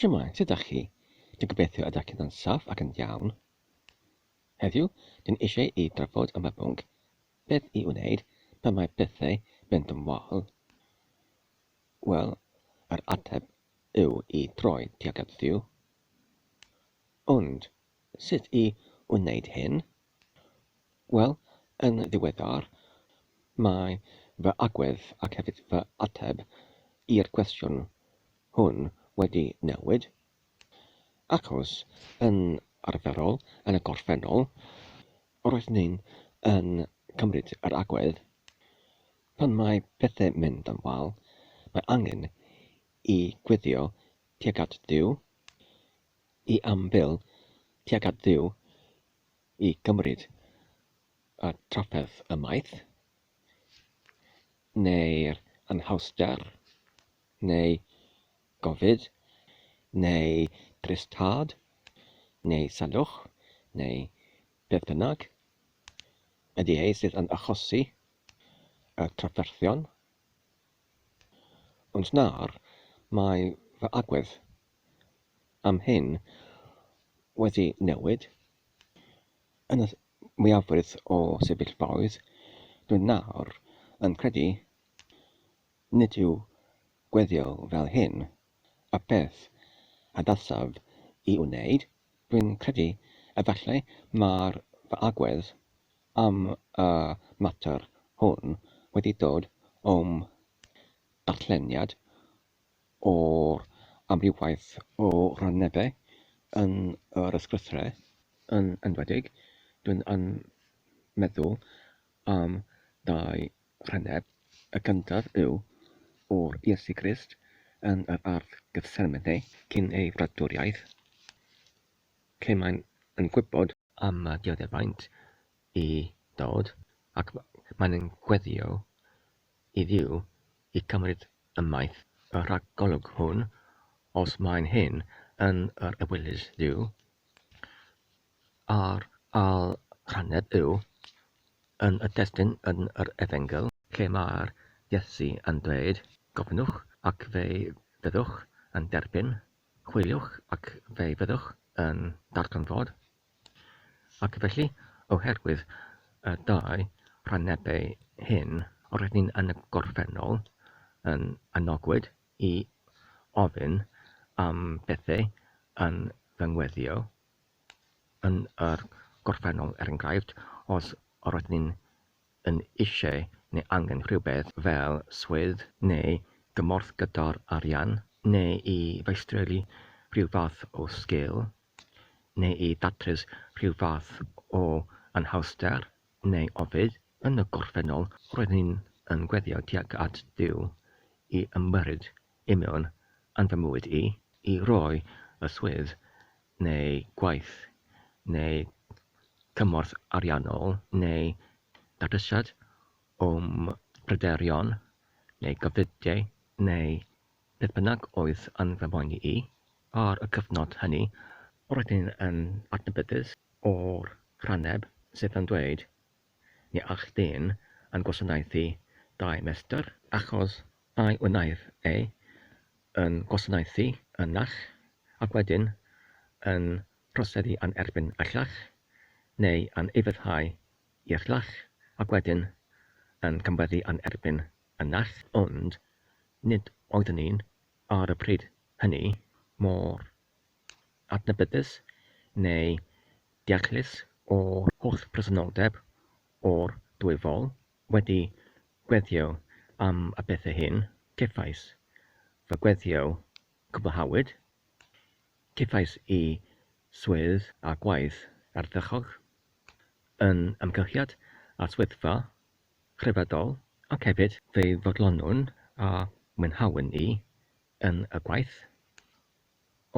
Shwmae, sut ydych chi? Dwi'n gobeithio ydych chi'n saff ac yn iawn. Heddiw, dwi'n eisiau i drafod am y bwnc beth i wneud pan mae pethau mynd yn wael. Wel, yr ateb yw i droi tuag at Dduw. Ond, sut i wneud hyn? Wel, yn ddiweddar, mae fy agwedd ac hefyd fy ateb i'r cwestiwn hwn wedi newid, achos yn arferol, yn y gorffennol, roeddwn ni'n yn cymryd yr agwedd pan mae pethau mynd yn wael, mae angen i gweddio tuag at Dduw, i ambil tuag at Dduw, i gymryd y trafferth ymaith, neu'r anhawster, neu gofid, neu dristad, neu salwch, neu beth bynnag ydy ei sydd yn achosi y trafferthion. Ond nawr mae fy agwedd am hyn wedi newid. Yn y mwyafrif o sefyllfaoedd, dwi'n nawr yn credu nid yw gweddio fel hyn y peth a ddylsaf i wneud. Dwi'n credu efallai mae'r fy agwedd am y mater hwn wedi dod o'm darlleniad o'r amrywiaeth o rannebau yn yr ysgrythau yn enwedig. Dwi'n yn meddwl am ddau rhanneb. Y cyntaf yw o'r Iesu Grist yn yr ardd Gethsemane cyn ei fradwriaeth, lle mae'n gwybod am y dioddefaint i ddod, ac mae'n gweddio i Dduw i cymryd ymaith y rhagolwg hwn os mae'n hyn yn yr ewelys Dduw. A'r ail rhanneb yw yn y testun yn yr Efengil, lle mae'r Iesu yn dweud, gofynnwch ac fe fyddwch yn derbyn, chwiliwch ac fe fyddwch yn darganfod. Ac felly, oherwydd y dau rhannebau hyn, roedd ni'n yn y gorffennol yn anogwyd i ofyn am bethau yn fy ngweddio. Yn yr gorffennol enghraifft, os roedd ni'n eisiau neu angen rhywbeth fel swydd neu gymorth gyda'r arian, neu i feistreulu rhyw fath o sgil, neu i datrys rhyw fath o anhawster neu ofid. Yn y gorffennol, roedd ni'n gweddio tuag at Dduw i ymyrryd i mewn yn fy mywyd i roi y swydd neu gwaith neu cymorth ariannol neu datrysiad o'm pryderon neu gofidiau neu beth bynnag oedd yn fy moeni i. Ar y cyfnod hynny, roedd ni'n adnabyddus o'r rhanneb sydd yn dweud ni ach dyn yn gwasanaethu dau mestr, achos ai wnaeth yn gwasanaethu ynach ac wedyn yn prosedu yn erbyn y llall, neu yn eilyddhau i'r llall ac wedyn yn cymweddu yn erbyn ynach. Ond nid oeddwn ni'n ar y pryd hynny mor adnabyddus neu deallus o'r holl presenoldeb o'r dwyfol wedi gweddio am y bethau hyn. Ceffais fy gweddio cwblhawyd, ceffais i swydd a gwaith ardderchog yn ymgylchiad a swyddfa Crefyddol, ac hefyd fe fodlonwn a mwynhawn i yn y gwaith.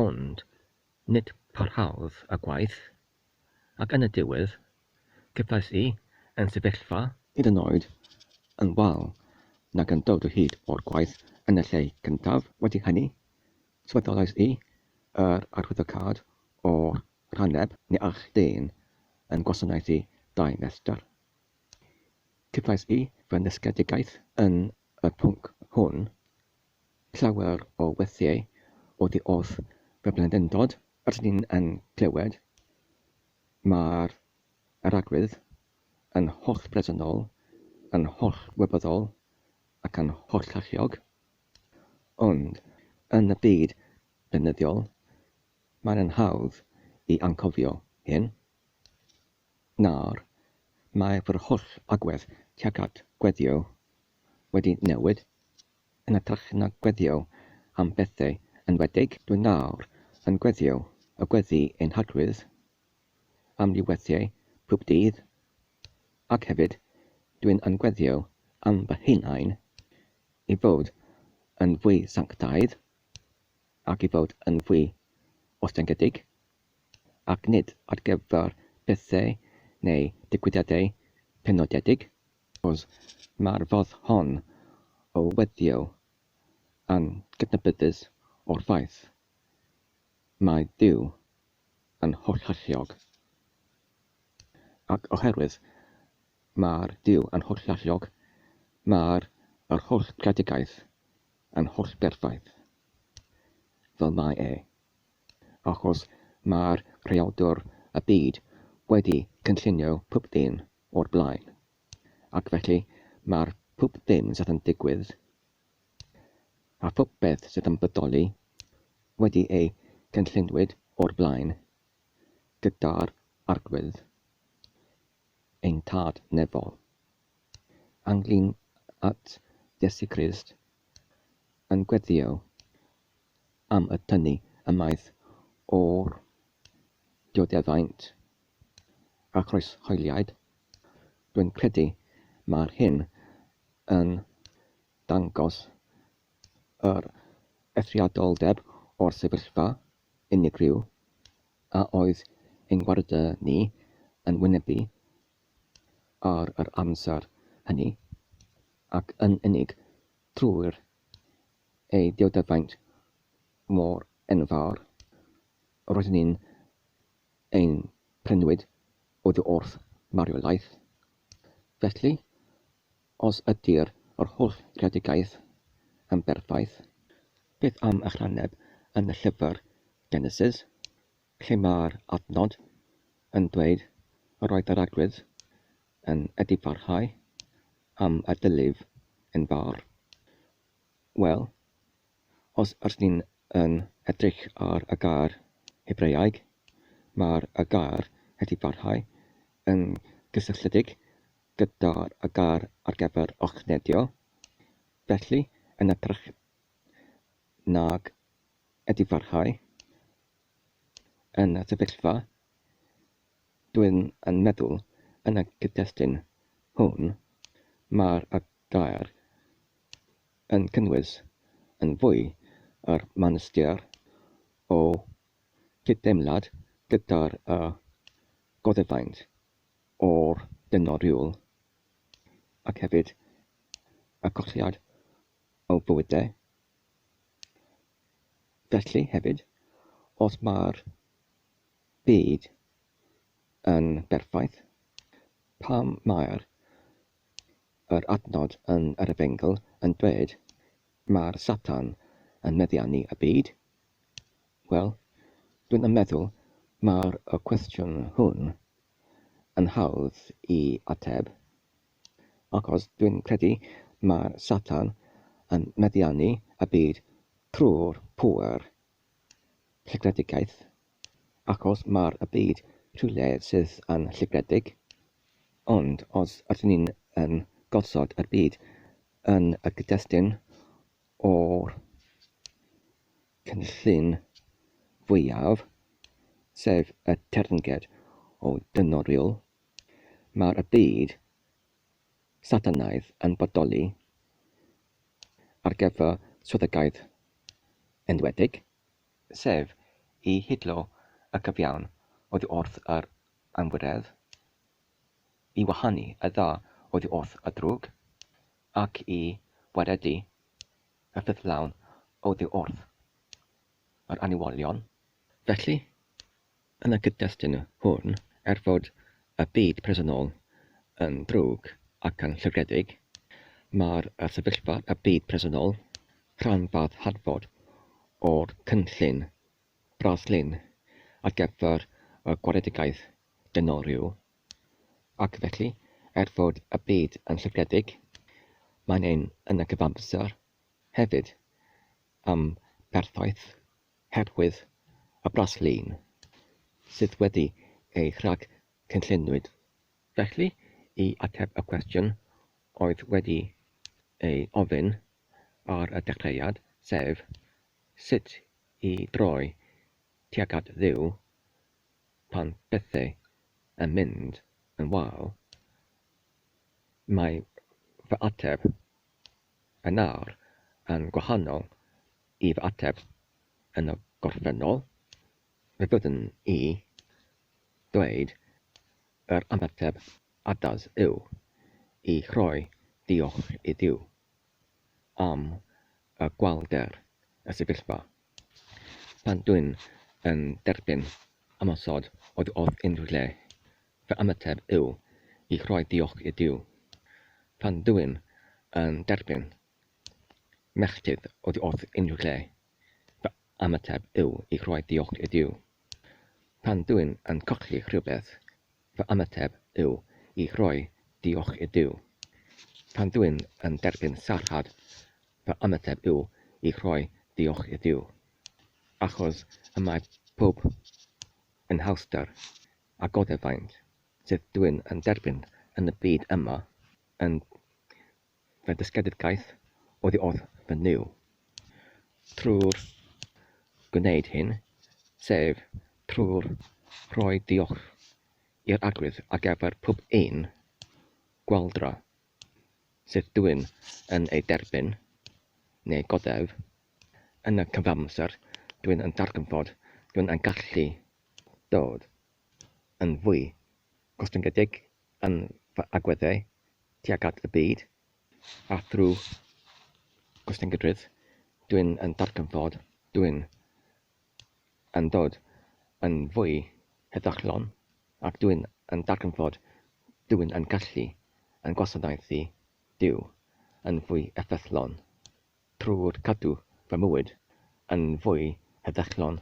Ond nid parhaodd y gwaith, ac yn y diwedd ceffais i yn sefyllfa hyd yn oed yn wael nag yn dod o hyd o'r gwaith yn y lle cyntaf. Wedi hynny, swyddolais i yr arwyddocâd o'r rhanneb ni ach dyn yn gwasanaethu dau mestr. Ceffais i fy nysgedigaeth yn y pwnc hwn llawer o weithiau oddi wrth Fe blentyndod, os ni'n yn clywed, mae'r agwedd yn holl bresennol, yn holl wybyddol ac yn holl alluog. Ond yn y byd blenyddiol, mae'n hawdd i anghofio hyn. Nawr, mae fy holl agwedd tuag at gweddio wedi newid yn hytrach na gweddio am bethau enwedig. Dwi'n nawr yn gweddio y gweddi ein hagwedd am ddiweithiau pob dydd, ac hefyd dwi'n yn gweddio am fy hunain i fod yn fwy sanctaidd ac i fod yn fwy ostyngedig, ac nid ar gyfer bethau neu digwyddiadau penodedig, achos mae'r fodd hon o weddio yn gydnabyddus o'r ffaith mae Duw yn hollhalluog. Ac oherwydd mae'r Duw yn hollhalluog, mae'r holl creadigaeth yn holl berffaith fel mae e. Achos mae'r creadwr y byd wedi cynllunio pob dim o'r blaen, ac felly mae'r pob dim sydd yn digwydd a pob beth sydd yn bodoli wedi ei cynllunwyd o'r blaen gyda'r agwedd ein tad nefol, ynglyn at Iesu Grist yn gweddio am y tynnu ymaith o'r dioddefaint a croeshoeliad. Dwi'n credu mae'r hyn yn dangos yr eithriadoldeb o'r sefyllfa unigryw a oedd ein gwarda ni yn wynebu ar yr amser hynny, ac yn unig trwy'r ei dioddefaint mor enfawr roeddwn ni'n ein prenwyd oddi wrth marwolaeth. Felly, os ydy'r holl creadigaeth yn berffaith, beth am ychwaneb yn y llyfr Genesis, lle mae'r adnod yn dweud yr oedd yr agwedd yn edifarhau am y dylif yn fawr? Wel, os ydych ni'n edrych ar y gair Hebreaig, mae'r gair edifarhau yn gysylltiedig gyda'r gair ar gyfer ochnedio. Felly, yn edrych nag edifarhau yn y sefyllfa, dwi'n yn meddwl yn y cyd-destun hwn mae'r gair yn cynnwys yn fwy yr manystyr o cyddeimlad gyda'r goddefaint o'r dynoriwl, ac hefyd y colliad o bywydau. Felly hefyd, os mae'r byd yn berffaith, pam mae'r adnod yn yr Efengyl yn dweud mae'r Satan yn meddiannu y byd? Wel, dwi'n meddwl mae'r cwestiwn hwn yn hawdd i ateb, achos dwi'n credu mae'r Satan yn meddiannu y byd trwy'r pŵer llygredigaeth, achos mae'r byd rhywle sydd yn llygredig. Ond os ydyn ni'n gosod y byd yn y cyd-destun o'r cynllun fwyaf, sef y ternged o dynoriol, mae'r byd Satanaidd yn bodoli ar gyfer swyddogaeth enwedig, sef i hidlo y cyfiawn oddi wrth yr anwyredd, i wahanu y dda oddi wrth y drwg, ac i waredu y ffyddlawn oddi wrth yr aniwolion. Felly, yn y cyd-destun hwn, fod y byd presennol yn drwg ac yn llygredig, mae'r sefyllfa y byd presennol rhan fath hadfod o'r cynllun braslun ar gyfer y gwaredigaeth dynol ac felly, fod y byd yn llygredig, mae'n ein yn y cyfamser hefyd am berffaith herwydd y braslun sydd wedi ei rhag cynllunwyd. Felly, I ateb y cwestiwn oedd wedi ei ofyn ar y dechreuad, sef sut I droi tuag at Dduw pan bethau yn mynd yn wael, mae fy ateb yn nawr yn gwahanol I fy ateb yn y gorffennol. Fe fyddwn I dweud yr ymateb adas yw I rhoi diolch I Dduw am y gwalder y sefyllfa. Pan dwi'n yn derbyn ymosod oedd unrhyw lle, fy ymateb yw I rhoi diolch I Dduw. Pan dwi'n yn derbyn melltith oedd unrhyw lle, fy ymateb yw I rhoi diolch I Dduw. Pan dwi'n yn colli rhywbeth, fy ymateb yw I rhoi diolch I Dduw. Pan dwi'n yn derbyn sarhad, fy ymateb yw I rhoi diolch I Dduw. Achos y mae pob yn hawster a goddefaint sydd dwi'n yn derbyn yn y byd yma yn fy dysgedigaeth oddi oedd fy niw. Trwy'r gwneud hyn, sef trwy'r rhoi diolch i'r agwedd ar gyfer pob un gwaldra sydd dwi'n yn ei derbyn neu goddef, yn y cyfamser dwi'n yn darganfod dwi'n yn gallu dod yn fwy gostyngiedig yn fy agweddau tuag at y byd, a trwy gostyngiedrwydd dwi'n yn darganfod dwi'n yn dod yn fwy heddychlon ac dwi'n yn darganfod dwi'n yn gallu yn gwasanaethu Duw yn fwy effeithlon trwy'r cadw fy mywyd yn fwy heddychlon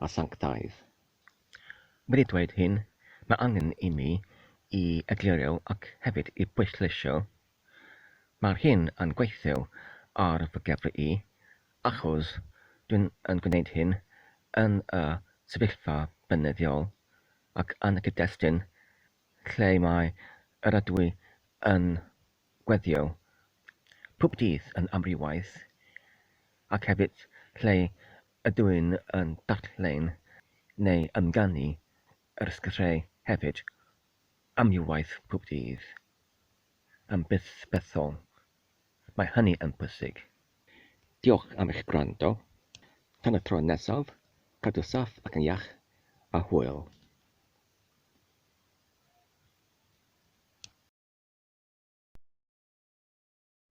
a sanctaidd. Wedi dweud hyn, mae angen I mi I eglurio ac hefyd I bwysleisio. Mae'r hyn yn gweithio ar fy gyfer I, achos dwi'n yn gwneud hyn yn y sefyllfa beneddiol ac yn y cyd-destun lle mae yr ydw I yn gweddio pob dydd yn amrywaith ac hefyd lle ydw i'n darllen neu ymganu yr ysgrifau hefyd amrywaith pob dydd yn bethau. Mae hynny yn bwysig. Diolch am eich gwrando. Tan y tro nesaf, cadw saff ac yn iach a hwyl.